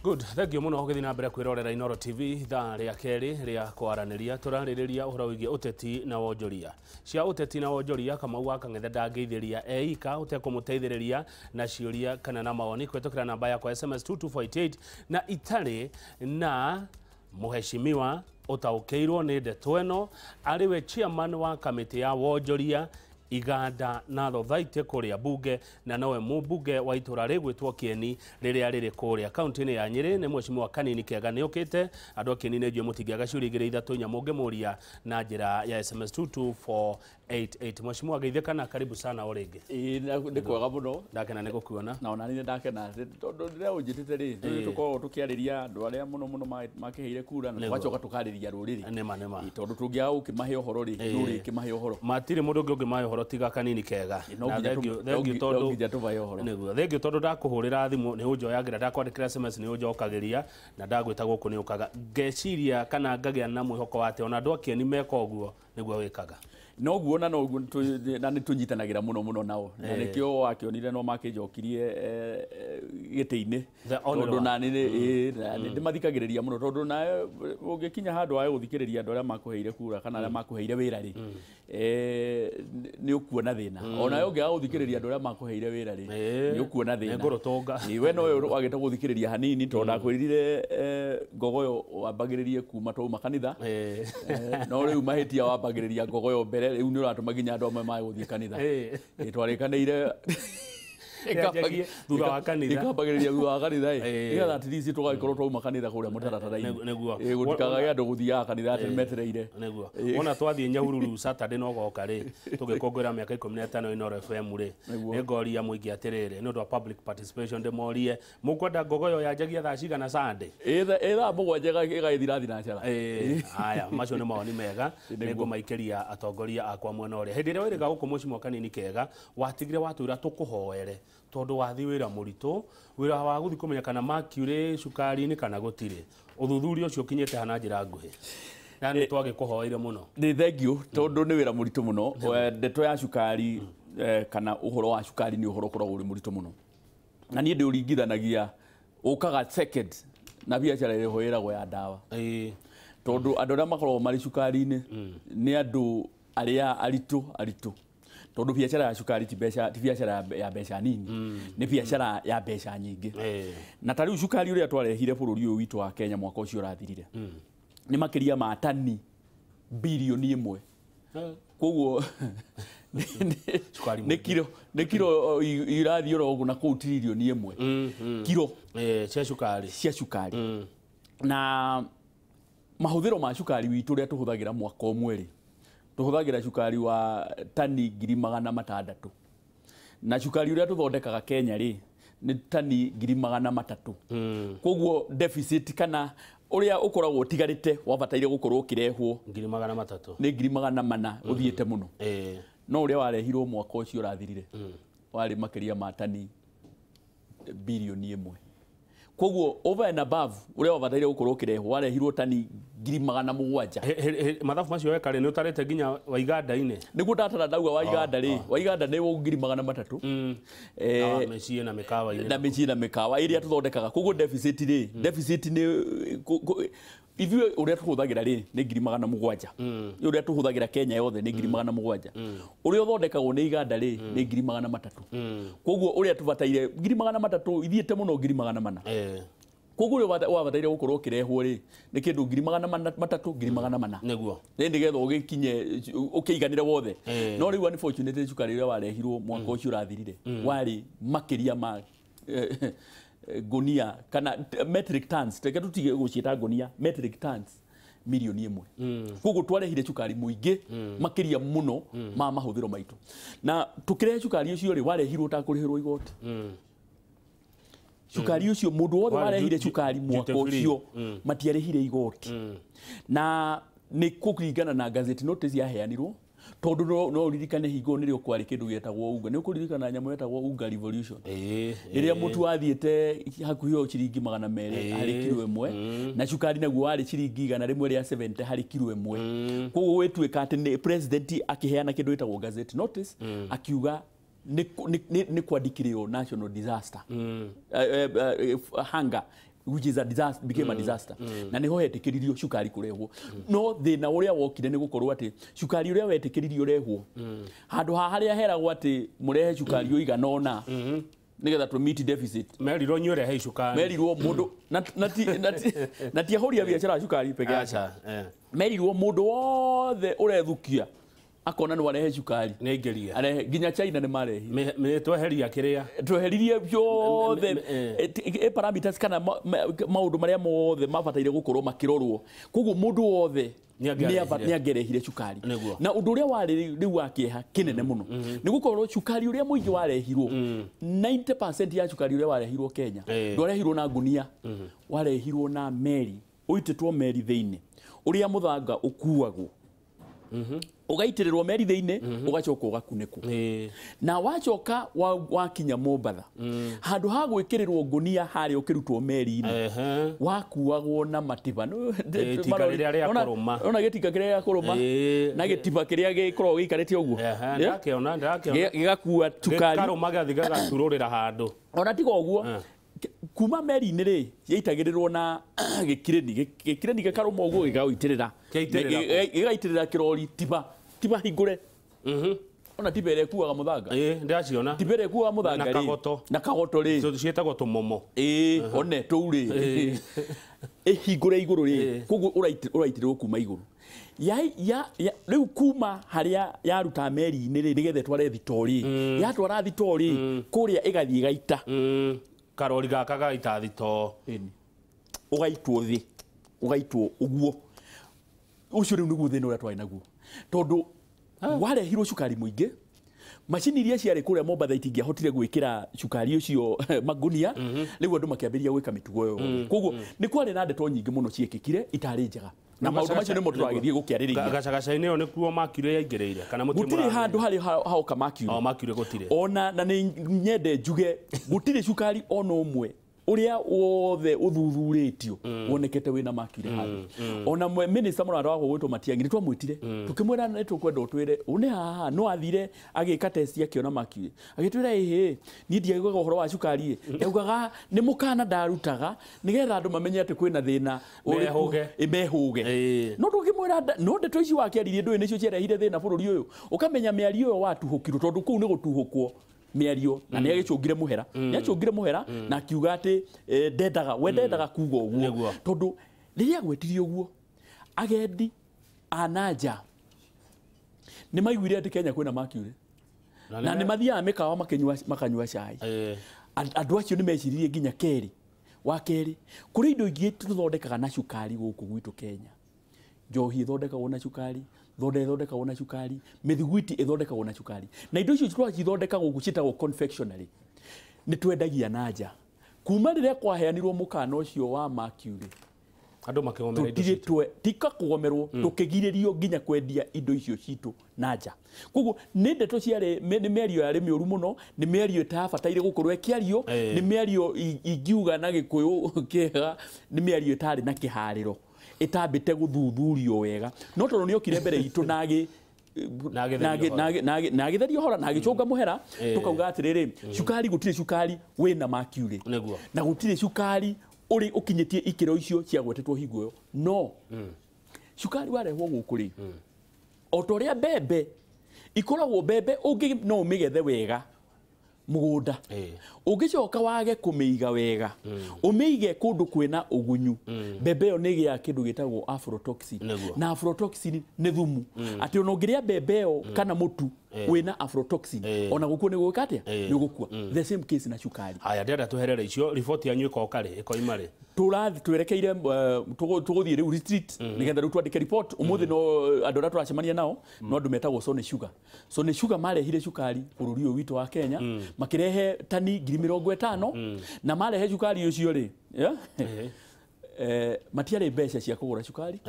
Good, thank you muno githina mbere kwirorera Inooro TV thaa ria keri ria kwaraniria turariria uhoro wigie uteti na wonjoria cia uteti na wonjoria kama waka ngethe ndangeithiria eika utekumuteithiriria na ciuria kana na mawoni kwetukira namba yakwa SMS 2248 na itari na muheshimiwa utaukeirwo ni ndeto eno ariwe chairman wa kamiti ya wonjoria iganda na thothaite kuria bunge na nowe mubunge wa itura rigwitwo Kieni riria riri kuria kaunti-ini ya Nyeri ni mheshimiwa Kanini Kega ni ukite andu a Kieni ni njue mutingiaga ciuri igiri ithatu inya mungimuria na njira ya SMS 22488 mheshimiwa geithika na karibu sana uringi ni kwega muno ndakena ni gukuona na ona ni ndakena tondu rira unjitite ri tukorwo tukiariria andu aria muno makiheire kura na twacoka tukariria ruriri nema tondu tungiaga ukimahe uhoro ri nuri kimahe uhoro matire mundu ungi ungimahe uhoro tiga Kanini Kega na thengiu tondu ndakuhurira thimu ni unjoyagira ndakwandikira SMS ni unjokagiria na ndagwita guku ni ukaga ngeciria kana ngagia na mwihoko wate ona andu a Kieni meka uguo niguo wikaga no guo na no na ni tunyitanagira muno nao na nikio wakionire no makinjokirie giti-ini tondu na ni mathikagiriria muno tondu na ungikinya handu ayo guthikiriria andu aria makuheire kura kana aria makuheire wira ri ni ukuona thina ona yo ngiaga guthikiriria andu aria makuheire wira ri ni ukuona thina ngurutonga we no wageta guthikiriria hanini tondu ndakwirire ngogoyo wambagiririe kuma twa makanitha no riu mahitia wambagiriria ngogoyo mbere riu ni uratuma ginya andu amwe mai guthii kanitha twarikanire thutha wa kanitha ikambagiriria thutha wa kanitha igatha at least tugagikorwo twauma kanitha kuria mutaratara-ini niguo gutikaga andu guthiaga kanitha ati metereire niguo ona twathie Nyahururu Saturday no goka ri tugikongwira miaka 15 Inooro FM ri ni ngoria muingi atiriri ni undu wa public participation demorie mukwenda ngogoyo yanjagia thaa cigana Sunday etha mugwanja igaithira thina njara aya macio ni mawoni mega ni ngumaikiria atongoria akwa mwena uria hindi ria wiriga guku mheshimiwa Kanini Kega watigire watwira tukuhoere tondu wathi wira muritu wira wa guthi kumenya kana makure cukari-ini kana gutire uthuthuria ucio kinyete hana njira nguhi yani twagikuhoire muno ni thengiu tondu ni wira muritu muno ndeto ya cukari kana uhoro wa cukari ni uhoro koragwo uri muritu muno na ni ndi uringithanagia ukaga second na biacara ire hoeragwo ya ndawa tondu andu aria makoragwo mari cukari-ini ni andu aria aritu tondu biacara ya cukari ti biacara ya mbeca nini ni biacara ya mbeca nyingi na tariu cukari uria twarehire bururi uyu witu wa Kenya mwaka ucio urathirire ni makiria ma tani bilioni 1 koguo ni kilo irathi oro na ku trilioni 1 kilo cia cukari na mahuthiro ma cukari witu ria tuhuthagira mwaka umwe tuhuthagira cukari wa tani 600,000 na cukari uria tuthondekaga Kenya ri ni tani 300,000 koguo deficit kana uria ukoragwo tigarite wabataire gukorwo kirehwo 300,000 ni 400,000 uthiete muno no uria warehirwo mwaka ucio urathirire wari makiria ma tani bilioni 1 koguo over and above uria wabataire gukorwo kirehwo warehirwo tani 700,000 mathafu macio wekare ni utarete ginya wa iganda-ini niguo ndatara ndauga wa iganda ri wa iganda ni 300,000 na mechie na mikawa iria tuthondekaga koguo deficit ni ithuĩ uria tuhuthagira ri ni 700,000 uria tuhuthagira Kenya yothe ni 700,000 uria uthondekagwo ni iganda ri ni 300,000 koguo uria tubataire 300,000 ithiete muno 300,000 koguo uria wabataire gukorwo kirehwo ri ni kindu 300,000 niguo ni ndigetha ugikinye ukiiganire wothe no riu unfortunately cukari uria warehirwo mwaka ucio urathirire wari makiria ma gonia kana metric tons teke tutige guciita gonia metric tons milioni 1 koguo twarehire cukari muingi makiria muno ma mahuthiro maitu na tukirehe cukari ucio ri warehirwo ta kurihirwo igoti cukari ucio mundu wothe warehire cukari mwaka ucio matiarehire igoti na ni kuringana na gazette notice yaheanirwo tondu no ririkane hingo nirio kwari kindu gietagwo unga ni ukuririkana nyamu yetagwo unga revolution iria mutu athiete hakuhi o ciringi 200 hari kilo imwe na cukari naguo wari ciringi 100 ria 70 hari kilo imwe koguo wetwika ati ni president akiheana kindu gietagwo gazette notice akiuga ni kwandikirwo national disaster hunger which is a disaster, became a disaster. Na niho hetikiririo cukari kurehwo. No thina uria wokire ni gukorwo ati cukari uria wetikiririo urehwo. Handu haria heragwo ati murehe cukari uigana ona. Nigetha to meet deficit. Merirwo nyure he cukari. Merirwo mundu na ti ahoria biashara cukari peke yake. Merirwo mundu wothe urethukia akona no arehe cukari. Nĩ ingeria. Arehe ginya China ni marehi. Me tweheria kiria. Tweheririe byothe parameters kana maundu maria mothe mabataire gukorwo makirorwo. Koguo mundu wothe niagerehire cukari. Na undu uria wari riu wakieha kinene muno. Ni gukorwo cukari uria muingi warehirwo 90% ya cukari uria warehirwo Kenya ndwarehirwo na gunia, warehirwo na meri, uititwo meri thiini uria muthanga ukuagwo. Ugaitirĩrwo meri thĩinĩ ugacoka ugakunĩkwo. Na wacoka wakinya Mombatha handu ha gwĩkĩrĩrwo ngunia harĩa ũkĩrutwo meri-inĩ wakuagwo na matiba. Ona gĩtinga kĩrĩa gĩa kũrũma na gĩtiba kĩrĩa gĩkoragwo gĩikarĩte ũguo gĩgakua cukari karũma gathi gagaturũrĩra handũ. Ona tiga ũguo kuma meri-inĩ rĩ yaitagĩrĩrwo na gĩkireni gĩkarũma ũguo gĩgaitĩrĩra kĩrori tiba hingũre. Ona tiba ĩrĩa ĩkuaga mũthanga. Ndaciona. Tiba ĩrĩa ĩkuaga mũthanga rĩ. Na kagoto rĩ. Ciĩtagwo tũmomo. One tũu rĩ. Hingũre igũrũ rĩ. Koguo ũraitĩrĩrwo kuma igũrũ. Rĩu kuma harĩa yaruta meri-inĩ rĩ nĩgetha tware thitorĩ. Yatwara thitorĩ kũrĩa ĩgathiĩ gaita. Karori gaka gaita thito. Ugaitwo thi. Ugaitwo uguo. Ucio rĩu nĩguo thĩna ũrĩa twarĩ naguo. Tondũ warehirwo cukari mũingĩ, macini iria ciarĩ kũrĩa Mombatha itingĩahotire gwĩkĩra cukari ũcio magunia, rĩu andũ makĩambĩrĩria gwĩka mĩtugo ĩyo. Koguo nĩ kwarĩ na ndeto nyingĩ mũno ciekĩkire itarĩ njega. Na maũndũ macio nĩmo tũragĩthiĩ gũkĩarĩrĩria. Gacagaca-inĩ ĩyo nĩkuo makire yaingĩrĩire kana mũtimũ. Gũtirĩ handũ harĩ haoka makire. Makire gũtirĩ. Ona na nĩ nyende njuge gũtirĩ cukari ona ũmwe uria wothe uthuthurĩtio wonekete wina makire handu. Ona minister mũranda wako gwĩtwo Matiang'i nĩ twamwĩtire tukĩmwĩra nĩ tũkwenda ũtwĩre une haha no athire agĩka test akiona makire agĩtwĩra niĩ ndiaiguaga ũhoro wa cukari augaga nĩ mũkana ndarutaga nĩgetha andũ mamenye atĩ kwĩna thĩna mehũge. No tũkĩmwĩra no ndeto ici wakĩaririe ndũĩ nĩcio ciarehire thĩna bũrũri ũyũ ũkamenya mĩario ĩyo watuhũkirwo tondũ kũu nĩ gũtuhũkwo mĩario na nĩ agĩcũngire mũhera nĩacũngire mũhera na akiuga atĩ ndendaga kuga ũguo tondũ rĩrĩa gwetirie ũguo agendi ananja nĩ maiguire atĩ Kenya kwĩna makure na nĩ mathiaga mĩkawa makanyua cai. Andũ acio nĩ meciririe nginya wa kerĩ kũrĩ indo ingĩ tũthondekaga na cukari gũkũ gwitũ Kenya. Njohi ĩthondekagwo na cukari, thonda ĩthondekagwo na cukari, mĩthiguiti ĩthondekagwo na cukari. Na indo icio twacithondekagwo gũcitagwo confectionery nĩ twendagia na nja. Kuma rĩrĩa kwaheanirwo mũkana ũcio wa mercury andũ makĩgomera indo ciitũ tika kũgomerwo tũkĩgirĩrio nginya kwendia indo icio citũ na nja. Koguo nĩ ndeto ciarĩ nĩ mĩario yarĩ mĩũru mũno, nĩ mĩario ĩtabataire gũkorwo ĩkĩario, nĩ mĩario ingiuga na Gĩkũyũ kĩega, nĩ mĩario ĩtarĩ na kĩharĩro, ĩtambĩte gũthuthurio wega. No tondũ nĩ okire mbere itũ na agĩtherio hora na agĩcũnga mũhera tukauga atĩrĩrĩ cukari gũtirĩ cukari wĩna mercury na gũtirĩ cukari uri ukinyĩtie ikĩro icio ciagwetetwo hingo ĩyo. No cukari warehwo gũkũ rĩ o ta ũrĩa mbembe ikoragwo mbembe ũngĩ no ũmĩgethe wega mũgũnda ũngĩcoka wage kũmĩiga wega ũmĩige kũndũ kwĩna ũgunyu mbembe ĩyo nĩ ĩgĩaga kĩndũ gĩtagwo aflatoxin na aflatoxin nĩ thumu atĩ ona ũngĩrĩa mbembe ĩyo kana mũtu wĩna aflatoxin ona gũkua nĩ gũgĩka atĩa nĩ gũkua. The same case na cukari. Haya ndĩrenda tweherere icio riboti yanyu ĩkoka rĩ ĩkoima rĩ tũrathi twerekeire tũgũthiĩ rĩu retreat nĩgetha rĩu twandĩke report ũmũthĩ no andũ arĩa tũracemania nao no andũ metagwo Sone Sugar marehire cukari bũrũri ũyũ witũ wa Kenya makĩrehe tani 50,000 na marehe cukari ũcio rĩ matiarĩ mbeca cia kũgũra cukari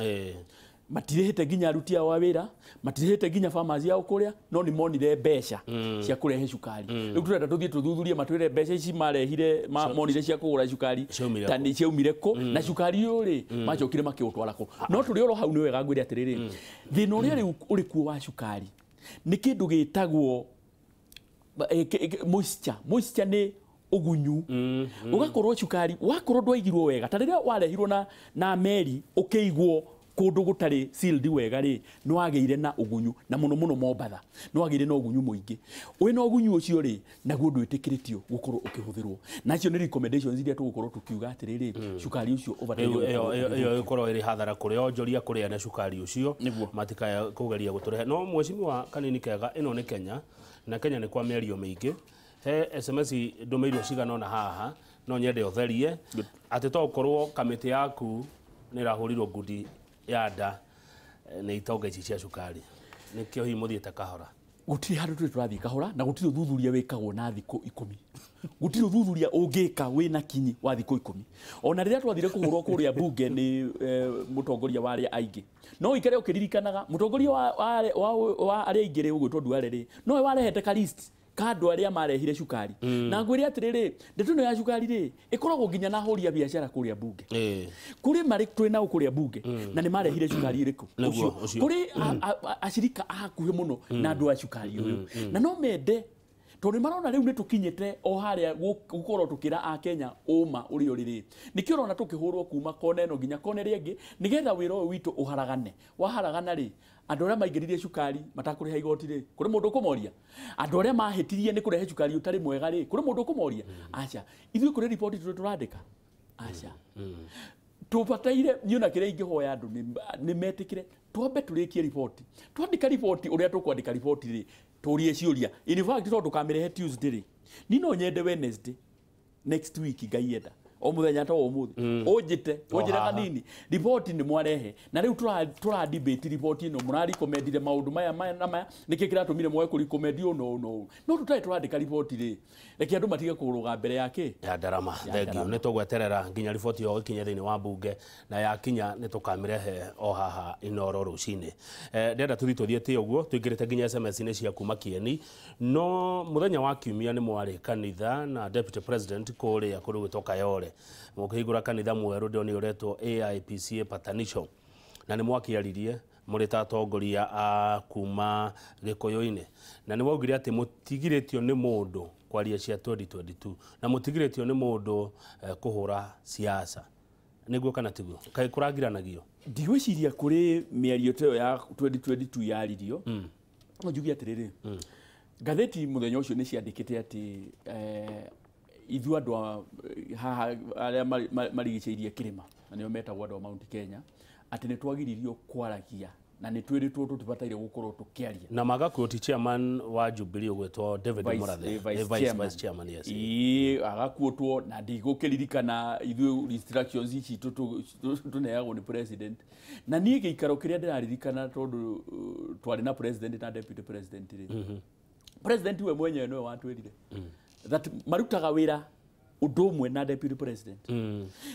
matirĩhĩte nginya aruti ao a wĩra matirĩhĩte nginya farmers yao kũrĩa no nĩ monire mbeca cia kũrehe cukari. Rĩu tũrenda tũthiĩ tũthuthurie matwĩre mbeca ici marehire monire cia kũgũra cukari tani ciaumire kũ na cukari ũyũ rĩ macokire makĩũtwara kũ. No tũrĩ oro hau nĩ wega ngwĩre atĩrĩrĩ thĩna ũrĩa rĩu ũrĩ kuo wa cukari nĩ kĩndũ gĩtagwo moisture nĩ ugunyu ugakorwo cukari wakorwo ndwaigirwo wega ta riria warehirwo na meri ukeigwo kundu gutari sealed wega ri no wageire na ugunyu na muno Mombatha no wageire na ugunyu muingi wina ugunyu ucio ri naguo ndwitikiritio gukorwo ukihuthirwo nacio ni recommendations iria tugukorwo tukiuga atiriri cukari ucio iyo ikorwo iri hathara kuri onjoria kuri na cukari ucio matikaya kugeria guturehe no mweshimiwa kanini kega ino ni Kenya na Kenya ni kwa mĩario mĩingĩ he SMS ndũmĩirwo cigana na haha no nyende ũtherie atĩ to ũkorwo kamĩtĩ yaku nĩ ĩrahũrirwo ngundi ya nda nĩ itonga ici cia cukari nĩkĩo hihi mũthiĩte kahora gũtirĩ handũ tũrathiĩ kahora na gũtirĩ ũthuthuria wĩkagwo na thikũ 10 gũtirĩ ũthuthuria ũngĩka wĩna kinyi wa thikũ 10 ona rĩrĩa twathire kũhũrwo kũrĩa bunge nĩ mũtongoria wa arĩa aingĩ no ikare ũkĩririkanaga mũtongoria wa arĩa aingĩ rĩ ũgwĩtwo Duale rĩ nowe warehete ka list kando aria marehire cukari na ngwire atiriri ndeto no ya cukari ri ikoragwo nginya na hũria biashara kuria bunge kuri mari twina ukuria bunge na ni marehire cukari iriku kuri ashirika akuhe muno na andu a cukari uyu na no mende tondu marona riu ni tukinyite o haria gukorwo tukira a Kenya uma uri uriri nikio rona tukihurwo kuma kona eno nginya kona ri ingi nigetha wiro witu uharagane waharagana ri andu aria maingiririe cukari matakuriha igoti ri kuri mundu kumoria andu aria mahetirie ni kurehe cukari utari mwega ri kuri mundu kumoria acha ithui kuri report turandika acha tubataire nyuna kire ingihoya andu ni metikire twambe turikie report twandika report uria tukwandika report ri turie ciuria in fact to tukamirehe Tuesday ri nino nyende Wednesday next week ngaienda o muthenya ta o muthi unjite kanini report ni mwarehe na riu tura debate report ino murari recommendire maundu maya nikikira tumire mwe ku recommend no tutai turandika report ri reke andu matige kuruga mbere yake ya ndarama thengio ni tugweterera nginya report yo ikinye thini wa bunge na yakinya ni tukamirehe o haha Inooro Ruciini ndenda tuthitothiete uguo tuingirite nginya SMS ni cia kuma Kieni no muthenya wa kiumia ni mwari kanitha na deputy president kuria kuri gwitoka yore mukihigura kanitha mweru ndoni uretwo AIPCA patanisho na ni mwakiaririe muri tatongoria a kuma Gikuyu-ini na ni waugire ati mutigiretio ni mundu kwaria cia 2022 na mutigiretio ni mundu kuhura siasa niguo kana tiguo kai kuragiranagio ndigwiciria kuri miario teyo ya 2022 yaririo no njugi atiriri gatheti muthenya ucio ni ciandikite ati ithu andu haha aria marigiceirie kirima na nio metagwo andu Mount Kenya ati ni twagiririo kwaragia na ni twiritwo tutibataire gukorwo tukiaria na magakuoti chairman wa Jubilee gwetwo David Murathe vice chairman yes agakuotwo na ndigukirikana ithu restrictions ici tuneagwo ni president na nie giikaro kiria ndiraririkana tondu twari na president na deputy president president we mwenyewe no watwirire that marutaga wira udumwe na deputy president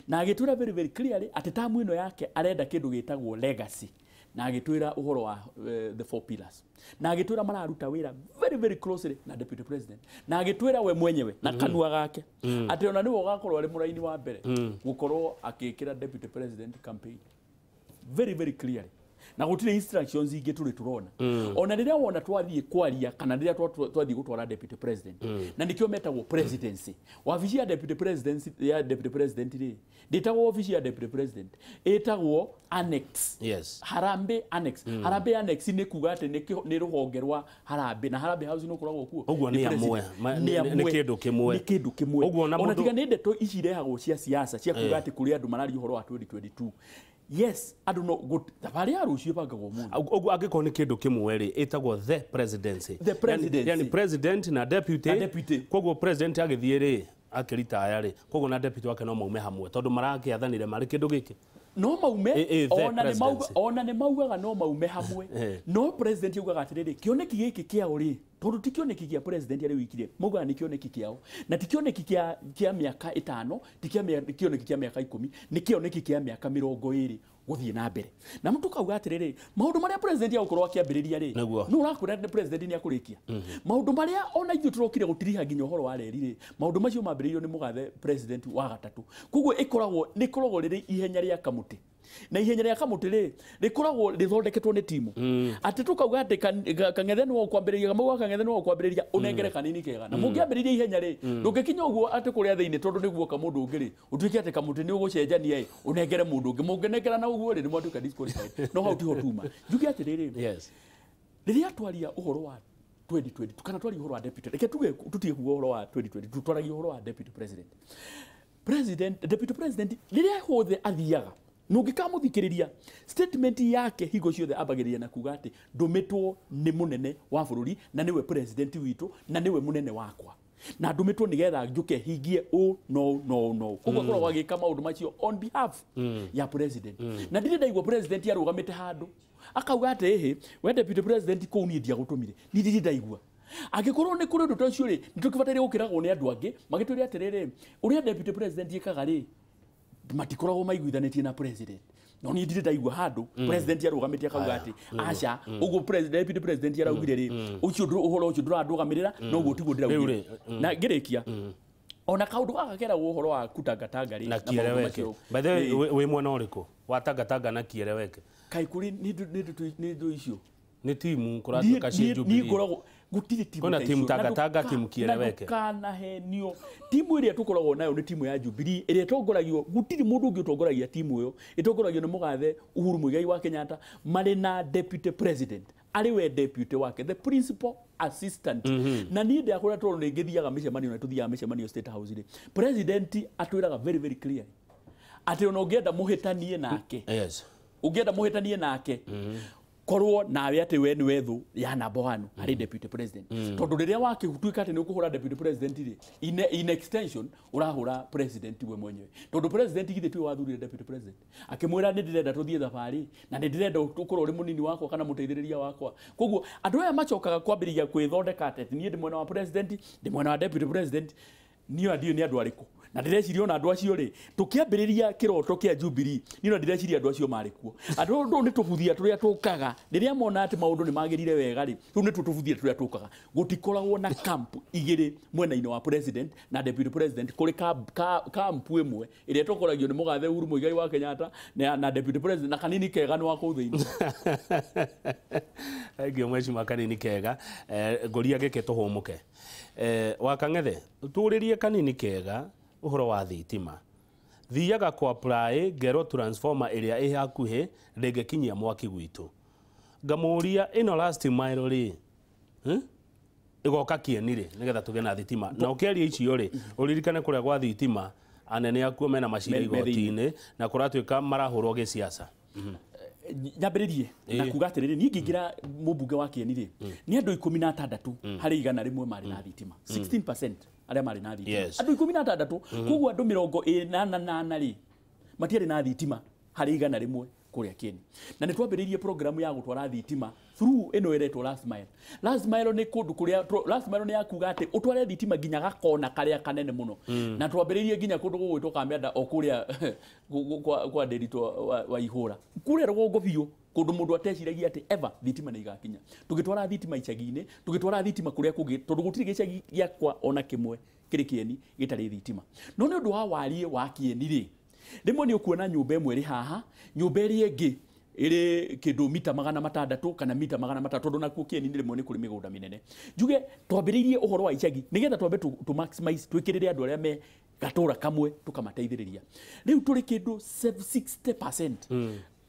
na agitwira very clearly ati tamu ino yake arenda kindu gitagwo legacy na agitwira uhoro wa the four pillars na agitwira mararuta wira very closely na deputy president na agitwira we mwenyewe na kanua gake ati ona niwe ugakorwo ari muraini wa mbere gukorwo akikira deputy president campaign very clearly na gutire instructions ingi turi turona ona riria wona twathie kwaria kana riria twathie gutwara deputy president na nikio metagwo presidency wabici ya deputy president ri nditagwo wabici ya deputy president etagwo annex harambe annex harambe annex ni kuga ati ni ruhongerwa harambe na harambe house no kuragwo kuo uguo ni amwe ni kindu kimwe uguo ona tiga ni ndeto ici rehagwo cia siasa cia kuga ati kuri andu marari uhoro wa 2022 yes I don't know good tabari arucio bangagwo mundu ugu agiko ni kindu kimwe ri etagwo the presidency yani president na deputy koguo president agithie ri akirita ri koguo na deputy wake no maume hamwe tondu marakiathanire mari kindu giki no maume ona ni maugaga no maume hamwe no president yugaga atiriri kioneki giki kia uri tondu ti kioneki kia president ari wikire maugaga ni kioneki kiao na ti kioneki kia miaka 5 ti kioneki kia miaka 10 ni kioneki kia miaka 20 guthie na mbere na mtu kauga atiriri maundu maria president yagukorwo akiambiriria ri no urakura president ni akurikia maundu maria ona ithu turokire gutiriha nginya uhoro wa reri ri maundu macio mambiririo ni mugathe president wa gatatu kuguo ikoragwo riri ihenya ria kamuti na ihenya rĩa kamuti rĩ rĩkoragwo rĩthondeketwo nĩ timu atĩ tukauga atĩ kang'ethe no kwambĩrĩria kamau kang'ethe no kwambĩrĩria unengere kanini kega na mũngĩambĩrĩria ihenya rĩ ndũngĩkinya ũguo atĩ kũrĩa thĩinĩ tondũ nĩguo ka mũndũ ũngĩ rĩ ũtuĩke atĩ kamuti nĩ ũgũcenjania ĩ unengere mũndũ ũngĩ mũngĩnengera na ũguo rĩ nĩ mwatuĩka disqualified no hau tiho tuma njuge atĩrĩrĩ yes rĩrĩa twaria ũhoro wa 2020 kana twaria ũhoro wa deputy reke tutige kuga ũhoro wa 2020 tutwaragia ũhoro wa deputy deputy president rĩrĩa hothe athiaga nũngĩkamũthikĩrĩria statement yake hingo ciothe ambagĩrĩria na kuga atĩ ndũmĩtwo nĩ mũnene wa bũrũri na nĩwe president witũ na nĩwe mũnene wakwa na ndũmĩtwo nĩgetha njũke hingie no koguo akoragwo agĩka maũndũ macio on behalf ya president na ndirĩ ndaigua president arũgamĩte handũ akauga atĩ hĩ we deputy president kũu niĩ ndiagũtũmire ni ndirĩ ndaigua angĩkorwo nĩ kũrĩ ũndũ ta ũcio rĩ nĩtũkĩbataire gũkĩragwo nĩ andũ angĩ magĩtũĩre atĩrĩrĩ ũrĩa deputy president ĩkaga rĩ matikoragwo maiguithanĩtie na president no niĩ ndirĩ ndaigua handũ president arũgamĩte akauga atĩ aca ũguo deputy president araugire rĩ ũcio ũhoro ũcio ndũrandũgamĩrĩra no ũguo tiguo ndĩraugire na ngĩrĩkia ona kaundu gaka keragwo ũhoro wa kutangatanga rĩ na kiereweke by the way wĩ mwena ũrĩkũ wa tangatanga na kiereweke kai kuri nĩ ndũ icio ni timu kuratuka cia Jubilee ni ngoragwo gutire timu kona timu tangatanga timu kiereweke kana henio timu iria tukoragwo nayo ni timu ya Jubilee iria tongoragio gutire mundu ungi utongoragia timu iyo itongoragio ni mugathe Uhuru Muigai wa Kenyatta mari na deputy president ari we deputy wake the principal assistant na ni ndia kora toro ngithiaga micemanio na tuthiaga micemanio State House ri president atwiraga very clear ati ona ungienda muhitanie nake yes ungienda muhitanie nake korwo nawe ati we ni wethu ya namba 1 ari deputy president tondu riria wakĩtuĩka ati ni ukuhura deputy president ri in extension urahura president we mwenyewe tondu president githĩ tiwe wathurire deputy president akimwira ni ndirenda tuthie thabarĩ na ni ndirenda ukorwo uri munini wakwa kana muteithĩrĩria wakwa koguo andũ aya macokaga kwambĩrĩria kwĩthondeka ati ni ndi mwena wa president ndi mwena wa deputy president niyo ndio ni andũ arĩkũ na ndireciria ona andũ acio ri tukiambĩrĩria kiroto kia Jubilee nino ndireciria andũ acio marĩ kuo andũ nĩ tũbuthia tũrĩa tũkaga rĩrĩa mona atĩ maũndũ nĩ magĩrire wega ri rĩu nĩ tũbuthia tũrĩa tũkaga gũtikoragwo na camp igĩrĩ mwena-inĩ wa president na deputy president kũrĩ camp ĩmwe ĩrĩa tũkoragio nĩ mũgathe Uhuru Muigai wa Kenyatta na deputy president na kanini kega nĩ wa kũu thĩinĩ ngĩ mweci kanini kega ngũria gĩkĩ tũhũmũke wakang'ethe tũrĩrie kanini kega uhoro wa thitima thiaga kwa apply ngero transformer ĩrĩa ĩ hakuhĩ ndĩngĩkinyia mwaki gwitũ ngamuria ino last mile ri igoka kieni ri nigetha tũgĩe na thitima na ũkĩaria icio ri ũririkane kũrĩa gwa thitima anene akuo mena macira igoti-inĩ na kũratuĩka marahũrwo gĩciaca nyambĩrĩrie na kuga atĩrĩrĩ niĩ ngĩingĩra mũmbunge wa Kieni rĩ nĩ andũ 16 harĩ 100 marĩ na thitima 16% arĩa marĩ na thitima andũ 16 koguo andũ 88 rĩ matiarĩ na thitima harĩ 100 kũrĩa Kieni na nĩ twambĩrĩirie program ya gũtwara thitima through ĩno ĩretwo last mile nĩ kũndũ kũrĩa last mile nĩ yakuga atĩ ũtware thitima nginya gakona karĩa kanene mũno na twambĩrĩirie nginya kũndũ gũgwĩtwo Kamenda o kũrĩa kwa Ndĩritũ wa Ihũra kũrĩa rũgongo biũ kũndũ mũndũ ateciragia atĩ ever thitima nĩ igakinya tũgĩtwara thitima icagi-inĩ tũgĩtwara thitima kũrĩa kũngĩ tondũ gũtirĩ gĩcagi gĩakwa ona kĩmwe kĩrĩ Kieni gĩtarĩ thitima no nĩ ũndũ wa wariĩ wa Kieni rĩ rĩmwe nĩ ũkuona nyũmba ĩmwe ĩrĩ haha nyũmba ĩrĩa ĩngĩ ĩrĩ kĩndũ mita 600 kana mita 300 tondũ nakuo Kieni rĩmwe nĩ kũrĩ mĩgũnda mĩnene njuge twambĩrĩirie ũhoro wa icagi nĩgetha twambe tu maximize twĩkĩrĩre andũ arĩa me gatũra kamwe tũkamateithĩrĩria rĩu tũrĩ kĩndũ 60%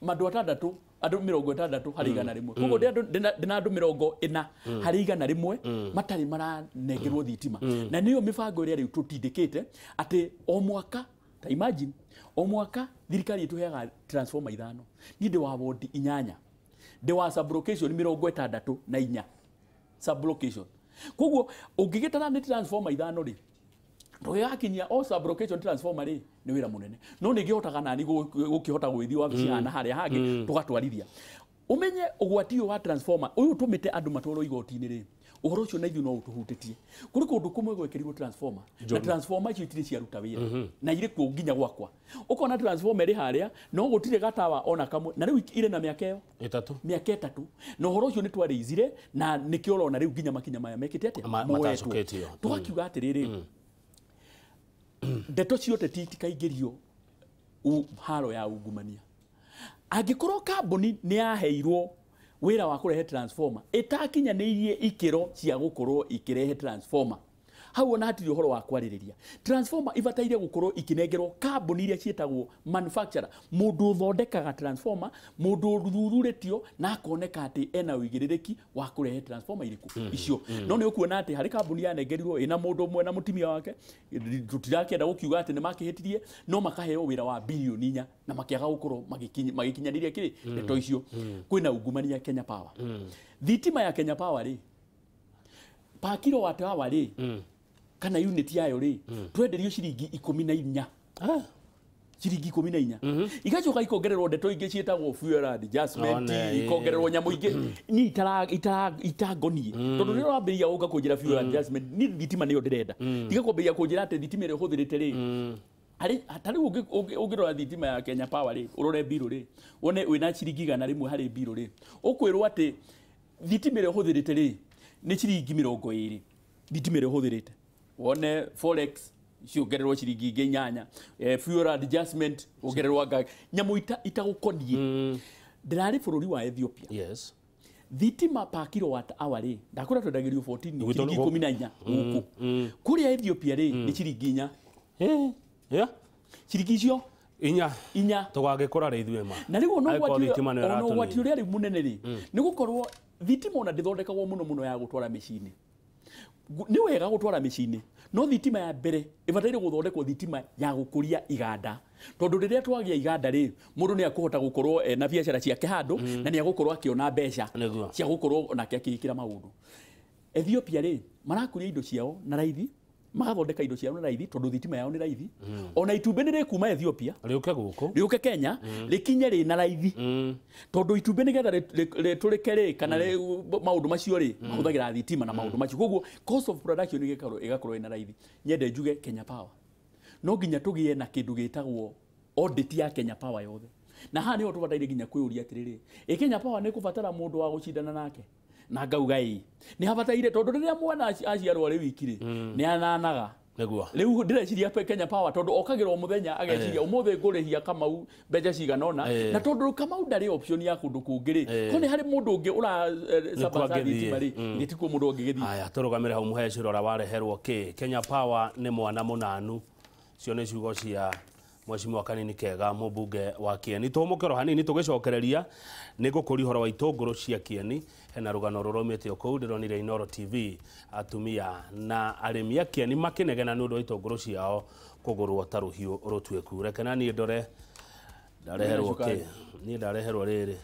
mandũ atandatũ andũ 60 harĩ 100 koguo ndĩna andũ 40 harĩ 100 matarĩ maranengerwo thitima na nĩyo mĩbango ĩrĩa rĩu tũtindĩkĩte atĩ o mwaka ta imagine o mwaka thirikari ĩtũheaga transformer 5 niĩ ndĩ wa ward 8 ndĩ wa sublocation 64 sublocation koguo ũngĩgĩtara nĩ transformer 5 rĩ tũgĩgakinyia o sublocation transformer rĩ nĩ wĩra mũnene no nĩ ngĩhotaga nani gũkĩhota gwĩthiĩ wabici hana harĩa hangĩ tũgatwarithia umenye ũgwati wa transformer ũyũ tũmĩte andũ matwarwo igoti-inĩ rĩ ũhoro ũcio na ithuĩ no ũtũhutĩtie kũrĩ kũndũ kũmwe gwekĩrirwo transformer na transformer icio itirĩ ciaruta wĩra na irĩ kuo nginya gwakwa ũkona transformer ĩrĩ harĩa no gũtirĩ gatawa ona kamwe na rĩu irĩ na mĩaka ĩtatũ na ũhoro ũcio nĩ twarĩizire na nĩkĩo ũrona rĩu nginya makinya maya mekĩte atĩa matacũkĩtio twakiuga atĩrĩrĩ ndeto ciothe titikaingĩrio haro ya ungumania Angĩkorwo kambuni nĩ yaheirwo wĩra wa kũrehe transformer ĩtakinyanĩirie ikĩro cia gũkorwo ikĩrehe transformer, hau ona hatirĩ ũhoro wa kwarĩrĩria. Transformer ibataire gũkorwo ikinengerwo kambuni iria cietagwo manufacturer, mũndũ ũthondekaga transformer, mũndũ ũthuthurĩtio na akoneka atĩ ena ũigĩrĩrĩki wa kũrehe transformer irĩkũ icio. No nĩ ũkuona atĩ harĩ kambuni yanengerirwo ĩna mũndũ ũmwe na mũtumia wake, tũtirakĩenda gũkiuga atĩ nĩ makĩhĩtirie, no makaheo wĩra wa bilioni 4 na makĩaga gũkorwo magĩkinyanĩria kĩrĩ ndeto icio. Kwĩna ungumania Kenya Power. Thitima ya Kenya Power rĩ, pa kilowatt hour rĩ, kana unit yayo rĩ, twenderio ciringi 14. Ciringi 14. Igacoka ikongererwo ndeto ingĩ cietagwo fuel adjustment, ikongererwo nyamũ ingĩ ni itagonie. Tondũ rĩrĩa wambĩrĩria ũka kũnjĩra fuel adjustment, ni thitima nĩyo ndĩrenda. Igakwambĩrĩria kũnjĩra atĩ thitima ĩrĩa ũhũthĩrĩte rĩ, harĩ ũngĩrora thitima ya Kenya Power rĩ, ũrore bill rĩ, wone wĩna ciringi 100 harĩ bill rĩ, ũkwĩrwo atĩ thitima ĩrĩa ũhũthĩrĩte rĩ, nĩ ciringi 20. Thitima ĩrĩa ũhũthĩrĩte. Wone forex ciongererwo ciringi 8, fuel adjustment ongererwo nyamũ itagũkonie. Ndĩrarĩ bũrũri wa Ethiopia. Yes. Thitima per kilowatt hour rĩ, ndakora twendagĩrio 14 ciringi 14 gũkũ. Kũrĩa Ethiopia rĩ, nĩ ciringi 4. Ciringi icio 4 tũgagĩkora rĩ ithuĩ ma. Na rĩu ona ũgwati ũrĩa rĩ mũnene rĩ, nĩ gũkorwo thitima ona ndĩthondekagwo mũno ya gũtwara mĩciĩ-inĩ. Nĩ wega gũtwara mĩciĩ-inĩ, no thitima ya mbere ĩbataire gũthondekwo thitima ya gũkũria iganda. Tondũ rĩrĩa twagĩa iganda rĩ, mũndũ nĩ akũhota gũkorwo na biacara ciake handũ na nĩ agũkorwo akĩona mbeca cia gũkorwo onake akĩĩkĩra maũndũ. Ethiopia rĩ, marakũria indo ciao na raithi, magathondeka indo ciao na raithi tondũ thitima yao nĩ raithi. Ona itumbĩ nĩ rĩkuma Ethiopia rĩũke Kenya rĩkinye rĩ na raithi. Tondũ itumbĩ nĩgetha rĩtũrĩke rĩ, kana maũndũ macio rĩ, mahũthagĩra thitima na maũndũ macio. Koguo cost of production ĩgakorwo ĩna raithi. Nyende njuge Kenya Power no nginya tũgĩe na kĩndũ gĩtagwo audit ya Kenya Power yothe. Na haha nĩho tũbataire nginya kwĩũria atĩrĩrĩ, Kenya Power nĩ kũbatara mũndũ wa gũcindana nake. Na ngauga nĩ habataire tondũ rĩrĩa mwana aciarwo arĩ wiki rĩ, nĩ ananaga. Rĩu ndĩreciria Kenya Power tondũ okagĩrwo mũthenya ageciria ũmũthĩ ngũrĩhia Kamau mbeca cigana ũna, na tondũ Kamau ndarĩ option ya kũndũ kũngĩ rĩ, ko nĩ harĩ mũndũ ũngĩ ũracabaca thitima rĩ, gĩtikuo mũndũ ũngĩ gĩthiĩ. Haya, tũrũgamĩre hau mũhe cirora wareherwo kĩ. Kenya Power nĩ mwana mũnanu. Cio nĩ ciugo cia Mheshimiwa Kanini Kega, mũmbunge wa Kieni. Tũmũkĩro hanini tũgĩcokereria nĩ gũkũria ũhoro wa itũngũrũ cia Kieni. Hena rũgano rũrũmĩte o kũu ndĩronire Inooro TV, atumia na arĩmi a Kieni makĩnegena nĩ ũndũ wa itũngũrũ ciao kũgũrwo ta rũhiũ rũtuĩku. Reke na niĩ ndore ndareherwo kĩ. Niĩ ndareherwo rĩrĩ,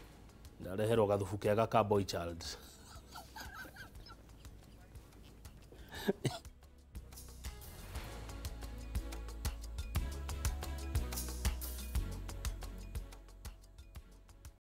ndareherwo gathubu kega ka Boy Child.